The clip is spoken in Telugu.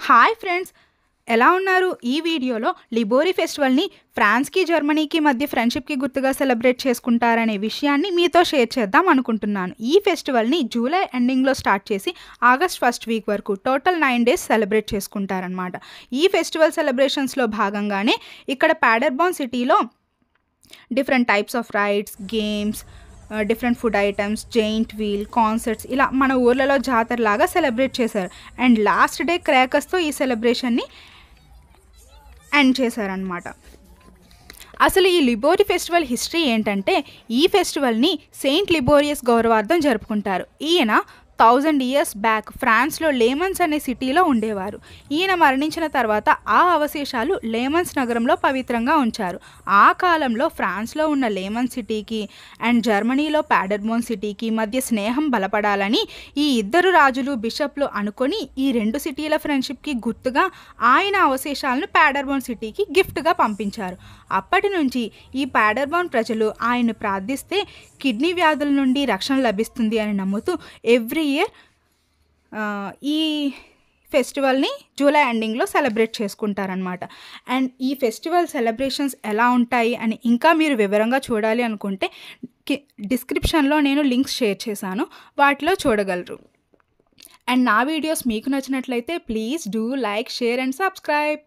హాయ్ ఫ్రెండ్స్, ఎలా ఉన్నారు? ఈ వీడియోలో లిబోరి ఫెస్టివల్ని ఫ్రాన్స్కి జర్మనీకి మధ్య ఫ్రెండ్షిప్కి గుర్తుగా సెలబ్రేట్ చేసుకుంటారనే విషయాన్ని మీతో షేర్ చేద్దాం అనుకుంటున్నాను. ఈ ఫెస్టివల్ని జూలై ఎండింగ్లో స్టార్ట్ చేసి ఆగస్ట్ ఫస్ట్ వీక్ వరకు టోటల్ 9 days సెలబ్రేట్ చేసుకుంటారనమాట. ఈ ఫెస్టివల్ సెలబ్రేషన్స్లో భాగంగానే ఇక్కడ పాడర్బాన్ సిటీలో different types of rides, games, different food items, giant wheel, concerts ఇలా మన ఊర్లలో జాతరలాగా సెలబ్రేట్ చేశారు. అండ్ లాస్ట్ డే క్రాకర్స్తో ఈ సెలబ్రేషన్ని ఎండ్ చేశారనమాట. అసలు ఈ లిబోరి ఫెస్టివల్ హిస్టరీ ఏంటంటే, ఈ ఫెస్టివల్ని సెయింట్ లిబోరియస్ గౌరవార్థం జరుపుకుంటారు. ఈయన 1000 years బ్యాక్ ఫ్రాన్స్లో లేమన్స్ అనే సిటీలో ఉండేవారు. ఈయన మరణించిన తర్వాత ఆ అవశేషాలు లేమన్స్ నగరంలో పవిత్రంగా ఉంచారు. ఆ కాలంలో ఫ్రాన్స్లో ఉన్న లేమన్స్ సిటీకి అండ్ జర్మనీలో పాడర్బోన్ సిటీకి మధ్య స్నేహం బలపడాలని ఈ ఇద్దరు రాజులు, బిషప్లు అనుకొని ఈ రెండు సిటీల ఫ్రెండ్షిప్కి గుర్తుగా ఆయన అవశేషాలను పాడర్బోన్ సిటీకి గిఫ్ట్గా పంపించారు. అప్పటి నుంచి ఈ పాడర్బోన్ ప్రజలు ఆయన్ని ప్రార్థిస్తే కిడ్నీ వ్యాధుల నుండి రక్షణ లభిస్తుంది అని నమ్ముతూ ఎవ్రీ ఇయర్ ఈ ఫెస్టివల్ని జూలై ఎండింగ్లో సెలబ్రేట్ చేసుకుంటారనమాట. అండ్ ఈ ఫెస్టివల్ సెలబ్రేషన్స్ ఎలా ఉంటాయి అని ఇంకా మీరు వివరంగా చూడాలి అనుకుంటే డిస్క్రిప్షన్లో నేను లింక్స్ షేర్ చేశాను, వాటిలో చూడగలరు. అండ్ నా వీడియోస్ మీకు నచ్చినట్లయితే please do like, share and subscribe.